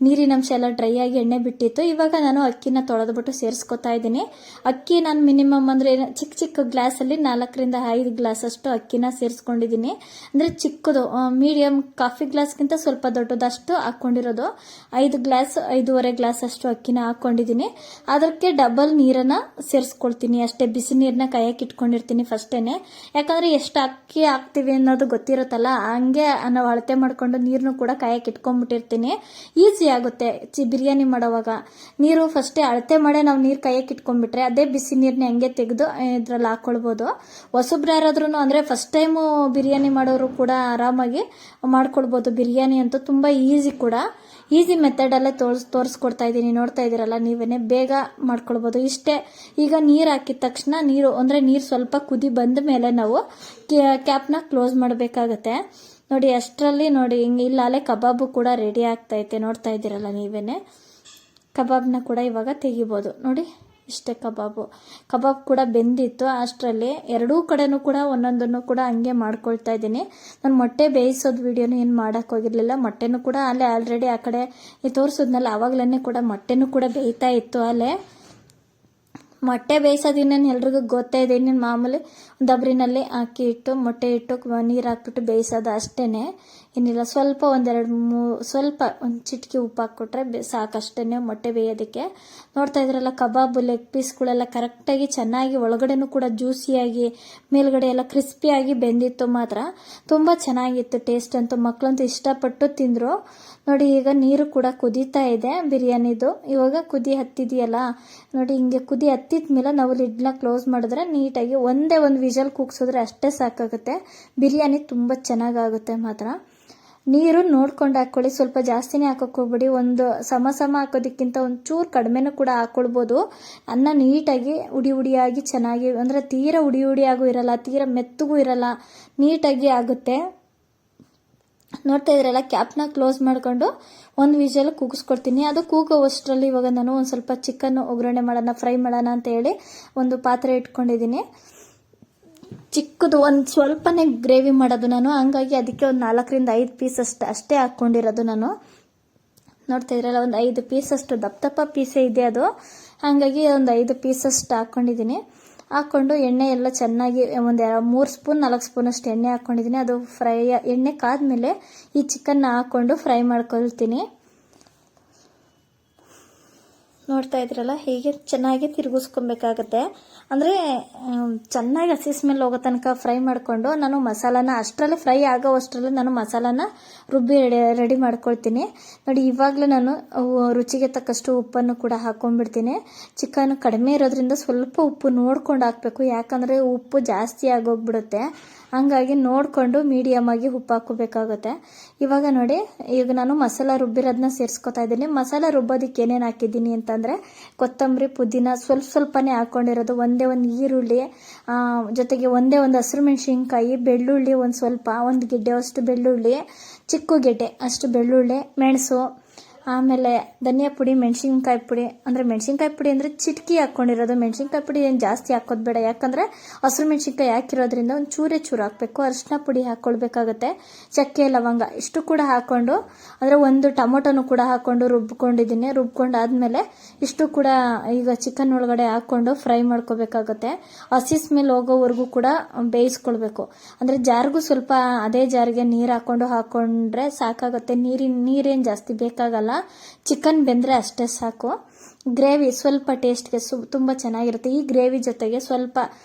ನೀರಿನಂಶ ಎಲ್ಲ ಡ್ರೈ ಆಗಿ ಎಣ್ಣೆ ಬಿಟ್ಟಿತ್ತು. ಇವಾಗ ನಾನು ಅಕ್ಕಿನ ತೊಳೆದ್ಬಿಟ್ಟು ಸೇರಿಸ್ಕೊತಾ ಇದ್ದೀನಿ. ಅಕ್ಕಿ ನಾನು ಮಿನಿಮಮ್ ಅಂದರೆ ಚಿಕ್ಕ ಚಿಕ್ಕ ಗ್ಲಾಸಲ್ಲಿ 4 ರಿಂದ 5 ಗ್ಲಾಸ್ ಅಷ್ಟು ಅಕ್ಕಿನ ಸೇರಿಸ್ಕೊಂಡಿದ್ದೀನಿ. ಅಂದರೆ ಚಿಕ್ಕದು ಮೀಡಿಯಂ ಕಾಫಿ ಗ್ಲಾಸ್ಗಿಂತ ಸ್ವಲ್ಪ ದೊಡ್ಡದಷ್ಟು ಹಾಕ್ಕೊಂಡಿರೋದು. 5 ಗ್ಲಾಸ್ 5.5 ಗ್ಲಾಸ್ ಅಷ್ಟು ಅಕ್ಕಿನ ಹಾಕ್ಕೊಂಡಿದ್ದೀನಿ. ಅದಕ್ಕೆ ಡಬಲ್ ನೀರನ್ನು ಸೇರಿಸ್ಕೊಳ್ತೀನಿ ಅಷ್ಟೇ. ಬಿಸಿ ನೀರನ್ನ ಕಾಯಕ್ಕೆ ಇಟ್ಕೊಂಡಿರ್ತೀನಿ ಫಸ್ಟೇನೆ, ಯಾಕಂದ್ರೆ ಎಷ್ಟು ಅಕ್ಕಿ ಹಾಕ್ತಿವಿ ಅನ್ನೋದು ಗೊತ್ತಿರುತ್ತಲ್ಲ. ಹಂಗೆ ನಾವು ಅಳತೆ ಮಾಡ್ಕೊಂಡು ನೀರನ್ನು ಕೂಡ ಕಾಯಕ್ಕೆ ಇಟ್ಕೊಂಡ್ಬಿಟ್ಟಿರ್ತೀನಿ. ಈಸಿ ಆಗುತ್ತೆ ಬಿರಿಯಾನಿ ಮಾಡೋವಾಗ. ನೀರು ಫಸ್ಟೇ ಅಳತೆ ಮಾಡೇ ನಾವು ನೀರು ಕಾಯಕ್ಕೆ ಇಟ್ಕೊಂಡ್ಬಿಟ್ರೆ ಅದೇ ಬಿಸಿ ನೀರನ್ನ ಹಂಗೆ ತೆಗೆದು ಇದ್ರಲ್ಲಿ ಹಾಕೊಳ್ಬೋದು. ಹೊಸಬ್ರು ಯಾರಾದ್ರೂ ಅಂದರೆ ಫಸ್ಟ್ ಟೈಮು ಬಿರಿಯಾನಿ ಮಾಡೋರು ಕೂಡ ಆರಾಮಾಗಿ ಮಾಡ್ಕೊಳ್ಬೋದು. ಬಿರಿಯಾನಿ ಅಂತೂ ತುಂಬ ಈಸಿ ಕೂಡ. ಈಸಿ ಮೆಥಡಲ್ಲೇ ತೋರಿಸ್ಕೊಡ್ತಾ ಇದ್ದೀನಿ, ನೋಡ್ತಾ ಇದ್ದೀರಲ್ಲ ನೀವೇನೆ, ಬೇಗ ಮಾಡ್ಕೊಳ್ಬೋದು. ಇಷ್ಟೇ. ಈಗ ನೀರು ಹಾಕಿದ ತಕ್ಷಣ ನೀರು ಸ್ವಲ್ಪ ಕುದಿ ಬಂದ ಮೇಲೆ ನಾವು ಕ್ಯಾಪ್ನ ಕ್ಲೋಸ್ ಮಾಡಬೇಕಾಗತ್ತೆ ನೋಡಿ. ಅಷ್ಟರಲ್ಲಿ ನೋಡಿ ಹಿಂಗೆ ಇಲ್ಲಾಲೆ ಕಬಾಬು ಕೂಡ ರೆಡಿ ಆಗ್ತೈತೆ, ನೋಡ್ತಾ ಇದ್ದೀರಲ್ಲ ನೀವೇನೆ. ಕಬಾಬ್ನ ಕೂಡ ಇವಾಗ ತೆಗಿಬೋದು ನೋಡಿ. ಇಷ್ಟೇ ಕಬಾಬ್ ಕೂಡ ಬೆಂದಿತ್ತು. ಅಷ್ಟರಲ್ಲಿ ಎರಡೂ ಕಡೆನೂ ಕೂಡ ಒಂದೊಂದನ್ನು ಕೂಡ ಹಂಗೆ ಮಾಡ್ಕೊಳ್ತಾ ಇದ್ದೀನಿ. ನಾನು ಮೊಟ್ಟೆ ಬೇಯಿಸೋದು ವಿಡಿಯೋನು ಏನು ಮಾಡೋಕೆ ಹೋಗಿರಲಿಲ್ಲ. ಮೊಟ್ಟೆನೂ ಕೂಡ ಅಲ್ಲೇ ಆಲ್ರೆಡಿ ಆ ಕಡೆ ತೋರಿಸೋದ್ನಲ್ಲ, ಆವಾಗಲೇ ಕೂಡ ಮೊಟ್ಟೆನೂ ಕೂಡ ಬೇಯ್ತಾ ಇತ್ತು ಅಲ್ಲೇ. ಮೊಟ್ಟೆ ಬೇಯಿಸೋದು ಇನ್ನೇನು ಎಲ್ರಿಗೂ ಗೊತ್ತೇ ಇದೆ. ಇನ್ನೇನು ಮಾಮೂಲಿ ದಬ್ರಿನಲ್ಲಿ ಹಾಕಿ ಇಟ್ಟು ಮೊಟ್ಟೆ ಇಟ್ಟು ನೀರು ಹಾಕ್ಬಿಟ್ಟು ಬೇಯಿಸೋದು ಅಷ್ಟೇ, ಏನಿಲ್ಲ. ಸ್ವಲ್ಪ ಒಂದು ಚಿಟಿಕೆ ಉಪ್ಪು ಹಾಕ್ಕೊಟ್ರೆ ಸಾಕಷ್ಟೇ ಮೊಟ್ಟೆ ಬೇಯೋದಕ್ಕೆ. ನೋಡ್ತಾ ಇದ್ರಲ್ಲ ಕಬಾಬ್ ಲೆಗ್ ಪೀಸ್ಗಳೆಲ್ಲ ಕರೆಕ್ಟಾಗಿ ಚೆನ್ನಾಗಿ ಒಳಗಡೆನೂ ಕೂಡ ಜ್ಯೂಸಿಯಾಗಿ ಮೇಲ್ಗಡೆ ಎಲ್ಲ ಕ್ರಿಸ್ಪಿಯಾಗಿ ಬೆಂದಿತ್ತು. ಮಾತ್ರ ತುಂಬ ಚೆನ್ನಾಗಿತ್ತು. ಟೇಸ್ಟ್ ಅಂತೂ ಮಕ್ಕಳಂತೂ ಇಷ್ಟಪಟ್ಟು ತಿಂದರು ನೋಡಿ. ಈಗ ನೀರು ಕೂಡ ಕುದೀತಾ ಇದೆ ಬಿರಿಯಾನಿದು. ಇವಾಗ ಕುದಿ ಹತ್ತಿದೆಯಲ್ಲ ನೋಡಿ, ಹಿಂಗೆ ಕುದಿ ಹತ್ತಿದ ಮೇಲೆ ನಾವು ಲಿಡ್ನ ಕ್ಲೋಸ್ ಮಾಡಿದ್ರೆ ನೀಟಾಗಿ ಒಂದೇ ಒಂದು ವಿಷಲ್ ಕೂಗ್ಸಿದ್ರೆ ಅಷ್ಟೇ ಸಾಕಾಗುತ್ತೆ. ಬಿರಿಯಾನಿ ತುಂಬ ಚೆನ್ನಾಗಾಗುತ್ತೆ. ಮಾತ್ರ ನೀರು ನೋಡ್ಕೊಂಡು ಹಾಕ್ಕೊಳ್ಳಿ, ಸ್ವಲ್ಪ ಜಾಸ್ತಿನೇ ಹಾಕೋಕೆ ಹೋಗ್ಬೇಡಿ. ಒಂದು ಸಮ ಹಾಕೋದಕ್ಕಿಂತ ಒಂಚೂರು ಕಡಿಮೆನೂ ಕೂಡ ಹಾಕ್ಕೊಳ್ಬೋದು. ಅನ್ನ ನೀಟಾಗಿ ಉಡಿಯಾಗಿ ಚೆನ್ನಾಗಿ, ಅಂದರೆ ತೀರಾ ಉಡಿಯಾಗೂ ಇರಲ್ಲ, ತೀರಾ ಮೆತ್ತಗೂ ಇರಲ್ಲ, ನೀಟಾಗಿ ಆಗುತ್ತೆ. ನೋಡ್ತಾ ಇದ್ರಲ್ಲ, ಕ್ಯಾಪ್ನ ಕ್ಲೋಸ್ ಮಾಡಿಕೊಂಡು ಒಂದು ವಿಷಲ್ ಕೂಗಿಸ್ಕೊಡ್ತೀನಿ. ಅದು ಕೂಗೋವಷ್ಟರಲ್ಲಿ ಇವಾಗ ನಾನು ಒಂದು ಸ್ವಲ್ಪ ಚಿಕನ್ ಒಗ್ಗರಣೆ ಮಾಡೋಣ, ಫ್ರೈ ಮಾಡೋಣ ಅಂತ ಹೇಳಿ ಒಂದು ಪಾತ್ರೆ ಇಟ್ಕೊಂಡಿದ್ದೀನಿ. ಚಿಕ್ಕದು ಒಂದು ಸ್ವಲ್ಪನೇ ಗ್ರೇವಿ ಮಾಡೋದು ನಾನು, ಹಂಗಾಗಿ ಅದಕ್ಕೆ ಒಂದು 4 ರಿಂದ 5 ಪೀಸ್ ಅಷ್ಟೇ ಹಾಕ್ಕೊಂಡಿರೋದು ನಾನು. ನೋಡ್ತಾ ಇದ್ರಲ್ಲ, ಒಂದು 5 ಪೀಸಷ್ಟು ದಪ್ಪ ಪೀಸೇ ಇದೆ ಅದು, ಹಾಗಾಗಿ ಒಂದು 5 ಪೀಸಷ್ಟು ಹಾಕ್ಕೊಂಡಿದ್ದೀನಿ. ಹಾಕ್ಕೊಂಡು ಎಣ್ಣೆ ಎಲ್ಲ ಚೆನ್ನಾಗಿ ಒಂದು 3 ಸ್ಪೂನ್ 4 ಸ್ಪೂನ್ ಅಷ್ಟು ಎಣ್ಣೆ ಹಾಕ್ಕೊಂಡಿದ್ದೀನಿ. ಅದು ಎಣ್ಣೆ ಕಾದ್ಮೇಲೆ ಈ ಚಿಕನ್ನ ಹಾಕ್ಕೊಂಡು ಫ್ರೈ ಮಾಡ್ಕೊಳ್ತೀನಿ. ನೋಡ್ತಾ ಇದ್ರಲ್ಲ, ಹೀಗೆ ಚೆನ್ನಾಗಿ ತಿರುಗಿಸ್ಕೊಬೇಕಾಗತ್ತೆ. ಅಂದರೆ ಚೆನ್ನಾಗಿ ಹಸಿ ಸ್ಮೆಲ್ ಹೋಗೋ ತನಕ ಫ್ರೈ ಮಾಡಿಕೊಂಡು ನಾನು ಮಸಾಲಾನ ಅಷ್ಟರಲ್ಲಿ ಫ್ರೈ ಆಗೋ ಅಷ್ಟರಲ್ಲಿ ನಾನು ಮಸಾಲಾನ ರುಬ್ಬಿ ರೆಡಿ ಮಾಡ್ಕೊಳ್ತೀನಿ ನೋಡಿ. ಇವಾಗಲೇ ನಾನು ರುಚಿಗೆ ತಕ್ಕಷ್ಟು ಉಪ್ಪನ್ನು ಕೂಡ ಹಾಕ್ಕೊಂಡ್ಬಿಡ್ತೀನಿ. ಚಿಕನ್ ಕಡಿಮೆ ಇರೋದ್ರಿಂದ ಸ್ವಲ್ಪ ಉಪ್ಪು ನೋಡ್ಕೊಂಡು ಹಾಕಬೇಕು, ಯಾಕಂದರೆ ಉಪ್ಪು ಜಾಸ್ತಿ ಆಗೋಗ್ಬಿಡುತ್ತೆ. ಹಂಗಾಗಿ ನೋಡಿಕೊಂಡು ಮೀಡಿಯಮ್ ಆಗಿ ಉಪ್ಪು ಹಾಕೋಬೇಕಾಗುತ್ತೆ. ಇವಾಗ ನೋಡಿ, ಈಗ ನಾನು ಮಸಾಲ ರುಬ್ಬಿರೋದನ್ನ ಸೇರಿಸ್ಕೊತಾ ಇದ್ದೀನಿ. ಮಸಾಲ ರುಬ್ಬೋದಕ್ಕೆ ಏನೇನು ಹಾಕಿದ್ದೀನಿ ಅಂತಂದರೆ ಕೊತ್ತಂಬರಿ, ಪುದೀನ ಸ್ವಲ್ಪನೇ ಹಾಕ್ಕೊಂಡಿರೋದು, ಒಂದೇ ಒಂದು ಈರುಳ್ಳಿ, ಜೊತೆಗೆ ಒಂದೇ ಒಂದು ಹಸಿರು ಮೆಣಸಿನ್ಕಾಯಿ, ಬೆಳ್ಳುಳ್ಳಿ ಒಂದು ಗೆಡ್ಡೆ ಅಷ್ಟು ಬೆಳ್ಳುಳ್ಳಿ, ಚಿಕ್ಕ ಗೆಡ್ಡೆ ಅಷ್ಟು ಬೆಳ್ಳುಳ್ಳಿ, ಮೆಣಸು, ಆಮೇಲೆ ಧನಿಯಾ ಪುಡಿ, ಮೆಣಸಿನ್ಕಾಯಿ ಪುಡಿ ಅಂದರೆ ಚಿಟಕಿ ಹಾಕ್ಕೊಂಡಿರೋದು. ಮೆಣಸಿನ್ಕಾಯಿ ಪುಡಿ ಏನು ಜಾಸ್ತಿ ಹಾಕೋದು ಬೇಡ, ಯಾಕಂದರೆ ಹಸಿರು ಮೆಣಸಿನ್ಕಾಯಿ ಹಾಕಿರೋದ್ರಿಂದ ಒಂದು ಚೂರೇ ಹಾಕಬೇಕು. ಅರಿಶಿನ ಪುಡಿ ಹಾಕ್ಕೊಳ್ಬೇಕಾಗತ್ತೆ. ಚಕ್ಕೆ, ಲವಂಗ ಇಷ್ಟು ಕೂಡ ಹಾಕ್ಕೊಂಡು, ಅಂದರೆ ಒಂದು ಟೊಮೊಟೊನು ಕೂಡ ಹಾಕ್ಕೊಂಡು ರುಬ್ಕೊಂಡಿದ್ದೀನಿ. ರುಬ್ಕೊಂಡಾದ್ಮೇಲೆ ಇಷ್ಟು ಕೂಡ ಈಗ ಚಿಕನ್ ಒಳಗಡೆ ಹಾಕ್ಕೊಂಡು ಫ್ರೈ ಮಾಡ್ಕೋಬೇಕಾಗತ್ತೆ. ಹಸಿ ಸ್ಮೆಲ್ ಹೋಗೋವರೆಗೂ ಕೂಡ ಬೇಯಿಸ್ಕೊಳ್ಬೇಕು. ಅಂದರೆ ಜಾರ್ಗೂ ಸ್ವಲ್ಪ ಅದೇ ಜಾರಿಗೆ ನೀರು ಹಾಕ್ಕೊಂಡ್ರೆ ಸಾಕಾಗುತ್ತೆ. ನೀರೇನು ಜಾಸ್ತಿ ಬೇಕಾಗಲ್ಲ, ಚಿಕನ್ ಬೆಂದರೆ ಅಷ್ಟೇ ಸಾಕು. ಗ್ರೇವಿ ಸ್ವಲ್ಪ ಟೇಸ್ಟ್ಗೆ ತುಂಬ ಚೆನ್ನಾಗಿರುತ್ತೆ. ಈ ಗ್ರೇವಿ ಜೊತೆಗೆ ಸ್ವಲ್ಪ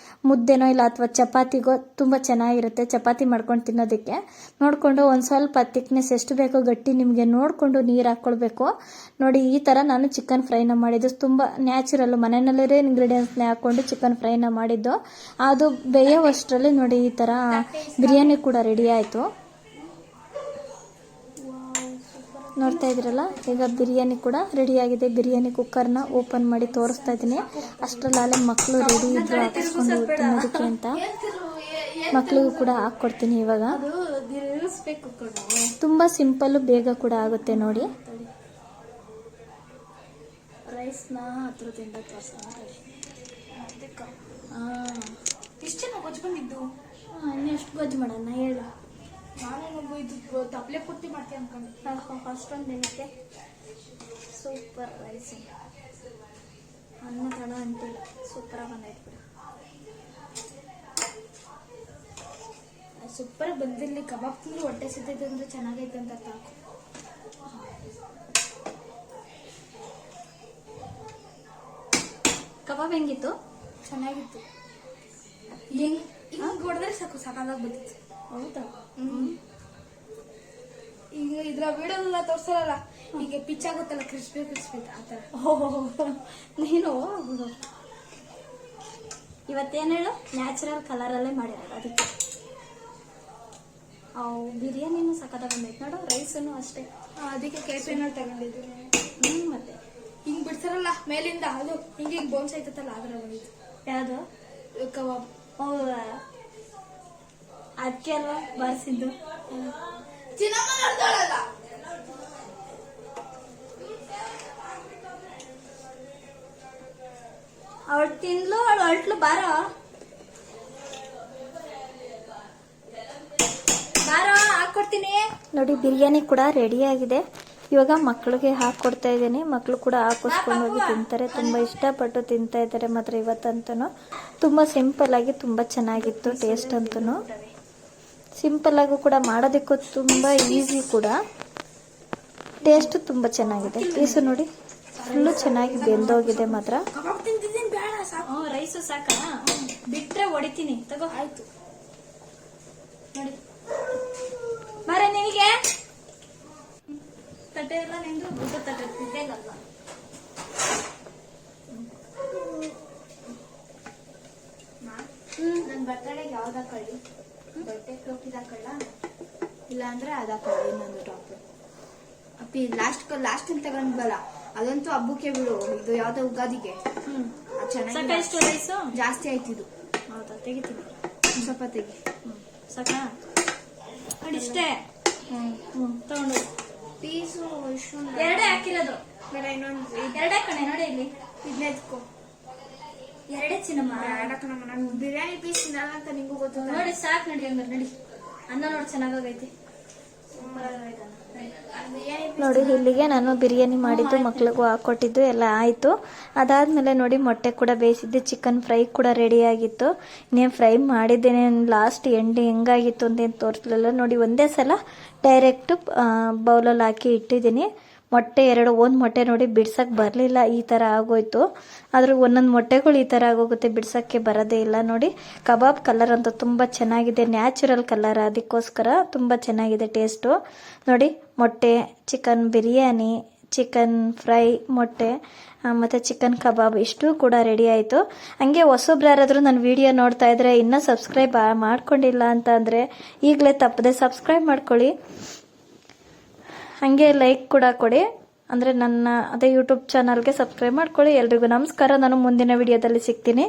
ಮುದ್ದೆನೋ ಇಲ್ಲ ಅಥವಾ ಚಪಾತಿಗೋ ತುಂಬ ಚೆನ್ನಾಗಿರುತ್ತೆ. ಚಪಾತಿ ಮಾಡ್ಕೊಂಡು ತಿನ್ನೋದಕ್ಕೆ ನೋಡಿಕೊಂಡು ಒಂದು ಸ್ವಲ್ಪ ಥಿಕ್ನೆಸ್ ಎಷ್ಟು ಬೇಕೋ ಗಟ್ಟಿ ನಿಮಗೆ ನೋಡಿಕೊಂಡು ನೀರು ಹಾಕ್ಕೊಳ್ಬೇಕು ನೋಡಿ. ಈ ಥರ ನಾನು ಚಿಕನ್ ಫ್ರೈನ ಮಾಡಿದ್ದು ತುಂಬ ನ್ಯಾಚುರಲ್, ಮನೆಯಲ್ಲೇ ಇಂಗ್ರೀಡಿಯೆಂಟ್ಸ್ನ ಹಾಕ್ಕೊಂಡು ಚಿಕನ್ ಫ್ರೈನ ಮಾಡಿದ್ದು. ಅದು ಬೇಯೋವಷ್ಟರಲ್ಲಿ ನೋಡಿ ಈ ಥರ ಬಿರಿಯಾನಿ ಕೂಡ ರೆಡಿ ಆಯಿತು. ನೋಡ್ತಾ ಇದ್ರಲ್ಲ, ಈಗ ಬಿರಿಯಾನಿ ಕೂಡ ರೆಡಿಯಾಗಿದೆ. ಬಿರಿಯಾನಿ ಕುಕ್ಕರ್ನ ಓಪನ್ ಮಾಡಿ ತೋರಿಸ್ತಾ ಇದ್ದೀನಿ. ಅಷ್ಟರಲ್ಲಾಲೆ ಮಕ್ಕಳು ರೆಡಿ ಇದ್ರು ಹಾಕಿಸ್ಕೊಂಡು ತಿನ್ನೋದಕ್ಕೆ ಅಂತ. ಮಕ್ಕಳಿಗೂ ಕೂಡ ಹಾಕ್ಕೊಡ್ತೀನಿ ಇವಾಗ. ತುಂಬ ಸಿಂಪಲ್ಲು, ಬೇಗ ಕೂಡ ಆಗುತ್ತೆ ನೋಡಿ. ರೈಸ್ನ ಹತ್ರದಿಂದ ತೋರಿಸ್ತೀನಿ. ಇಷ್ಟು ಜನ ಗೊಜ್ಕೊಂಡಿದ್ದು. ಇನ್ನೆಷ್ಟು ಗೊಜ್ಜು ಮಾಡೋಣ ಹೇಳು. ನಾನೇನೊಬ್ಬ ಇದು ತಪ್ಪಲೆ ಪುಟ್ಟಿ ಮಾಡ್ತೀನಿ ಅನ್ಕೊಂಡು. ಅಷ್ಟೊಂದು ದಿನಕ್ಕೆ ಸೂಪರ್ ರೈಸ್, ಅನ್ನ ತಡ ಅಂಟಿಲ್ಲ, ಸೂಪರಾಗಿ ಬಂದೈತೆ ಬಿಡು. ಸೂಪರ್ ಬಂದಿರಲಿ. ಕಬಾಬ್ ತಿಂದು ಹೊಟ್ಟೆ ಸಿದ್ದೈತೆ ಅಂದ್ರೆ ಚೆನ್ನಾಗೈತೆ ಅಂತ ಸಾಕು. ಕಬಾಬ್ ಹೆಂಗಿತ್ತು? ಚೆನ್ನಾಗಿತ್ತು. ಹಿಂಗೆ ಹೊಡೆದ್ರೆ ಸಾಕು, ಸಾಕಾಗಿ ಬಂದಿತ್ತು. ಹೌದಾ? ಈಗ ಇದ್ರ ವಿಡಿಯೋಲ್ಲ ತೋರ್ಸಲ್ಲ, ಈಗ ಪಿಚ್ ಆಗುತ್ತಲ್ಲ ಕ್ರಿಸ್ಪಿ ಕ್ರಿಸ್ಪಿ ಆತರ. ನೀನು ಇವತ್ತೇನು ಹೇಳು, ನ್ಯಾಚುರಲ್ ಕಲರಲ್ಲೇ ಮಾಡಿರೋದು. ಅದಕ್ಕೆ ಬಿರಿಯಾನಿನೂ ಸಖತ್ತಾಗಿ ಬಂದೈತೆ ನೋಡು. ರೈಸನ್ನು ಅಷ್ಟೇ, ಅದಕ್ಕೆ ಕೇಸರಿನಲ್ಲಿ ತಗೊಂಡಿದ್ದೀನಿ. ಮತ್ತೆ ಹಿಂಗ್ ಬಿಡ್ತಾರಲ್ಲ ಮೇಲಿಂದ, ಅದು ಹಿಂಗೆ ಹಿಂಗ್ ಬೋನ್ಸ್ ಐತಲ್ಲ ಅದ್ರ ಬಂದಿತ್ತು. ಯಾವುದು? ಕಬಾಬ್. ಅದಕ್ಕೆ ಅಲ್ವಾ ಬಾರಿಸಿದ್ದು. ಅವಳು ತಿನ್ಲು, ಅವಳು ಅಳ್ಟ್ಲು. ಬಾರೋ ಹಾಕೊಡ್ತೀನಿ ನೋಡಿ. ಬಿರಿಯಾನಿ ಕೂಡ ರೆಡಿ ಆಗಿದೆ. ಇವಾಗ ಮಕ್ಕಳಿಗೆ ಹಾಕೊಡ್ತಾ ಇದ್ದೀನಿ. ಮಕ್ಕಳು ಕೂಡ ಹಾಕಿಸ್ಕೊಂಡು ಹೋಗಿ ತಿಂತಾರೆ. ತುಂಬ ಇಷ್ಟಪಟ್ಟು ತಿಂತಾ ಇದ್ದಾರೆ ಮಾತ್ರ ಇವತ್ತಂತೂ. ತುಂಬ ಸಿಂಪಲ್ ಆಗಿ ತುಂಬ ಚೆನ್ನಾಗಿತ್ತು ಟೇಸ್ಟ್ ಅಂತೂ. ಸಿಂಪಲ್ ಆಗೂ ಕೂಡ ಮಾಡೋದಕ್ಕೂ ತುಂಬ ಈಸಿ ಕೂಡ. ಟೇಸ್ಟ್ ತುಂಬ ಚೆನ್ನಾಗಿದೆ. ಪೀಸು ನೋಡಿ ಫುಲ್ಲು ಚೆನ್ನಾಗಿ ಬೆಂದೋಗಿದೆ ಮಾತ್ರ. ರೈಸು ಸಾಕ, ಬಿಟ್ರೆ ಹೊಡಿತೀನಿ. ತಗೋ ಆಯ್ತು ನೋಡಿ. ಮಾರ ನಿನಗೆ ತಟ್ಟೆ ಎಲ್ಲ ನಿಂದು ಊಟ ತಟ್ಟೆ ತಿಂದೇಗಲ್ಲ. ನನ್ ಬರ್ತಡೆಗೆ ಯಾವ್ದು ಹಾಕೊಳ್ಳಿ? ಬಟ್ಟೆ ಟೋಪಿದ್ ಹಾಕೊಳ್ಳ, ಇಲ್ಲ ಅಂದ್ರೆ ಅದ್ ಹಾಕೊಳ್ಳಿ. ಇನ್ನೊಂದು ಟಾಪ್ ಅಪ್ಪಿ ಲಾಸ್ಟ್ ಅಂತ ತಗೊಂಡ್ಬಲ್ಲ, ಅದಂತೂ ಹಬ್ಬಕ್ಕೆ ಬಿಡು. ಇದು ಯಾವ್ದೋ ಉಗಾದಿಗೆ ಚೆನ್ನಾಗಿ ರೈಸು ಜಾಸ್ತಿ ಆಯ್ತಿದ್ದು. ಹೌದಾ? ತೆಗಿತೀನಿ, ಸ್ವಲ್ಪ ತೆಗಿ. ಸಾಕ ನೋಡಿ ಇಷ್ಟೇ. ತಗೊಂಡು ಪೀಸು ಎರಡೇ ಹಾಕಿರೋದು. ಬೇಡ ಇನ್ನೊಂದು ಎರಡೇ ಕಣೆ ನೋಡಿ. ಇಲ್ಲಿ ಇದನ್ನ ಎತ್ಕೋ. ಎರಡೇ ಚಿನ್ನಮ್ಮ. ನಾನು ಬಿರಿಯಾನಿ ಪೀಸ್ ತಿನ್ನಲ್ಲ ಅಂತ ನಿಂಗೂ ಗೊತ್ತು ನೋಡಿ. ಸಾಕು ನಡಿ ಹಂಗಾರೆ. ನಡಿ, ಅನ್ನ ನೋಡಿ ಚೆನ್ನಾಗೈತಿ ನೋಡಿ. ಇಲ್ಲಿಗೆ ನಾನು ಬಿರಿಯಾನಿ ಮಾಡಿದ್ದು, ಮಕ್ಳಿಗೂ ಹಾಕೊಟ್ಟಿದ್ದು ಎಲ್ಲ ಆಯಿತು. ಅದಾದಮೇಲೆ ನೋಡಿ ಮೊಟ್ಟೆ ಕೂಡ ಬೇಯಿಸಿದ್ದೆ. ಚಿಕನ್ ಫ್ರೈ ಕೂಡ ರೆಡಿಯಾಗಿತ್ತು. ಇನ್ನೇನು ಫ್ರೈ ಮಾಡಿದ್ದೇನೆ. ಲಾಸ್ಟ್ ಎಂಡ್ ಹೆಂಗಾಗಿತ್ತು ಅಂತೇನು ತೋರಿಸ್ಲಿಲ್ಲ ನೋಡಿ. ಒಂದೇ ಸಲ ಡೈರೆಕ್ಟು ಬೌಲಲ್ಲಿ ಹಾಕಿ ಇಟ್ಟಿದ್ದೀನಿ. ಮೊಟ್ಟೆ ಒಂದು ಮೊಟ್ಟೆ ನೋಡಿ ಬಿಡ್ಸಕ್ಕೆ ಬರಲಿಲ್ಲ, ಈ ಥರ ಆಗೋಯ್ತು. ಆದರೂ ಒಂದೊಂದು ಮೊಟ್ಟೆಗಳು ಈ ಥರ ಆಗೋಗುತ್ತೆ, ಬಿಡ್ಸೋಕ್ಕೆ ಬರೋದೇ ಇಲ್ಲ ನೋಡಿ. ಕಬಾಬ್ ಕಲರ್ ಅಂತೂ ತುಂಬ ಚೆನ್ನಾಗಿದೆ, ನ್ಯಾಚುರಲ್ ಕಲರ್, ಅದಕ್ಕೋಸ್ಕರ ತುಂಬ ಚೆನ್ನಾಗಿದೆ ಟೇಸ್ಟು ನೋಡಿ. ಮೊಟ್ಟೆ, ಚಿಕನ್ ಬಿರಿಯಾನಿ, ಚಿಕನ್ ಫ್ರೈ, ಮೊಟ್ಟೆ ಮತ್ತು ಚಿಕನ್ ಕಬಾಬ್ ಇಷ್ಟು ಕೂಡ ರೆಡಿ ಆಯಿತು. ಹಂಗೆ ಹೊಸೊಬ್ರು ಯಾರಾದರೂ ನನ್ನ ವಿಡಿಯೋ ನೋಡ್ತಾ ಇದ್ದರೆ ಇನ್ನೂ ಸಬ್ಸ್ಕ್ರೈಬ್ ಮಾಡ್ಕೊಂಡಿಲ್ಲ ಅಂತ ಅಂದರೆ ಈಗಲೇ ತಪ್ಪದೆ ಸಬ್ಸ್ಕ್ರೈಬ್ ಮಾಡ್ಕೊಳ್ಳಿ. ಹಾಗೆ ಲೈಕ್ ಕೂಡ ಕೊಡಿ, ಅಂದರೆ ನನ್ನ ಅದೇ ಯೂಟ್ಯೂಬ್ ಚಾನಲ್ಗೆ ಸಬ್ಸ್ಕ್ರೈಬ್ ಮಾಡ್ಕೊಳ್ಳಿ. ಎಲ್ರಿಗೂ ನಮಸ್ಕಾರ. ನಾನು ಮುಂದಿನ ವಿಡಿಯೋದಲ್ಲಿ ಸಿಗ್ತೀನಿ.